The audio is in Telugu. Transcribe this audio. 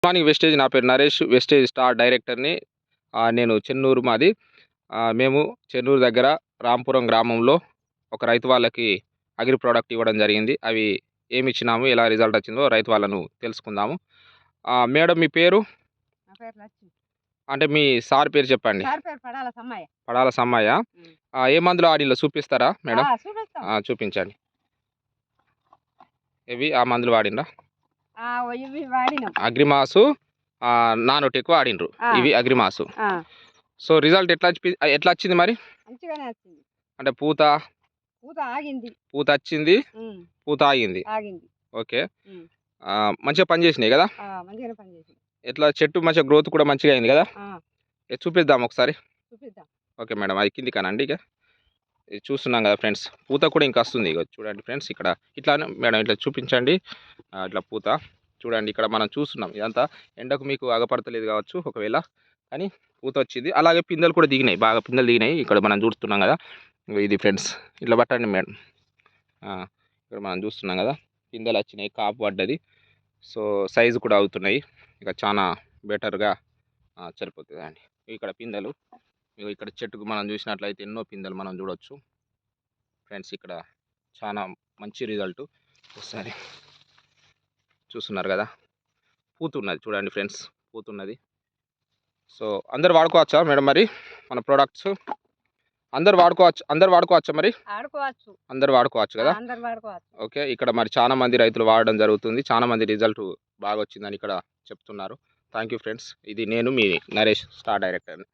Morning wastage. నా పేరు నరేష్, వెస్టేజ్ స్టార్ డైరెక్టర్ని. నేను చెన్నూరు మాది. మేము చెన్నూరు దగ్గర రాంపురం గ్రామంలో ఒక రైతు వాళ్ళకి అగ్రి ప్రోడక్ట్ ఇవ్వడం జరిగింది. అవి ఏమి ఇచ్చినాము, ఎలా రిజల్ట్ వచ్చిందో రైతు వాళ్ళను తెలుసుకుందాము. మేడం మీ పేరు? నా పేరు లక్ష్మి. అంటే మీ సార్ పేరు చెప్పండి. సార్ పేరు పడాల సమ్మయ్య. పడాల సమ్మయ్య. ఏ మందులు ఆడిలో చూపిస్తారా మేడం? చూపిస్తాం. చూపించండి. ఇవి ఆ మందులు వాడిండ్రా? ఇవి వాడినాం. అగ్రిమాసు, నానోటెక్ వాడిండ్రు. ఇవి అగ్రిమాసు. సో రిజల్ట్ ఎట్లా వచ్చింది మరి? మంచిగానే వచ్చింది. అంటే పూత ఆగింది. పూత వచ్చింది, పూత ఆగింది. ఓకే. మంచిగా పని చేసినాయి కదా? మంచిగానే పని చేసింది. ఎట్లా చెట్టు మంచిగా గ్రోత్ కూడా మంచిగా అయింది కదా? చూపిద్దాం ఒకసారి. చూపిద్దాం. ఓకే మేడం, అది కింది కానండి. ఇక ఇది చూస్తున్నాం కదా ఫ్రెండ్స్, పూత కూడా ఇంకా వస్తుంది. ఇక చూడండి ఫ్రెండ్స్, ఇక్కడ ఇట్లా మేడం ఇట్లా చూపించండి. ఇట్లా పూత చూడండి, ఇక్కడ మనం చూస్తున్నాం. ఇదంతా ఎండకు మీకు అగపడతలేదు కావచ్చు ఒకవేళ, కానీ పూత వచ్చింది. అలాగే పిందెలు కూడా దిగినాయి, బాగా పిందెలు దిగినాయి. ఇక్కడ మనం చూస్తున్నాం కదా, ఇది ఫ్రెండ్స్ ఇట్లా పట్టండి మేడం. ఇక్కడ మనం చూస్తున్నాం కదా, పిందెలు వచ్చినాయి, కాపు పడ్డది. సో సైజు కూడా అవుతున్నాయి. ఇక చాలా బెటర్గా సరిపోతుంది అండి. ఇక్కడ పిందెలు, ఇక్కడ చెట్టుకు మనం చూసినట్లయితే ఎన్నో పిందెలు మనం చూడవచ్చు ఫ్రెండ్స్. ఇక్కడ చాలా మంచి రిజల్ట్. ఒకసారి చూస్తున్నారు కదా, పూతున్నది చూడండి ఫ్రెండ్స్, పూతున్నది. సో అందరు వాడుకోవచ్చా మేడం మరి మన ప్రోడక్ట్స్? అందరు వాడుకోవచ్చా మరి? అందరు వాడుకోవచ్చు కదా? ఓకే. ఇక్కడ మరి చాలా మంది రైతులు వాడడం జరుగుతుంది, చాలా మంది రిజల్ట్ బాగా వచ్చిందని ఇక్కడ చెప్తున్నారు. Thank you friends. ఇది నేను మీ నరేష్, స్టార్ డైరెక్టర్ని.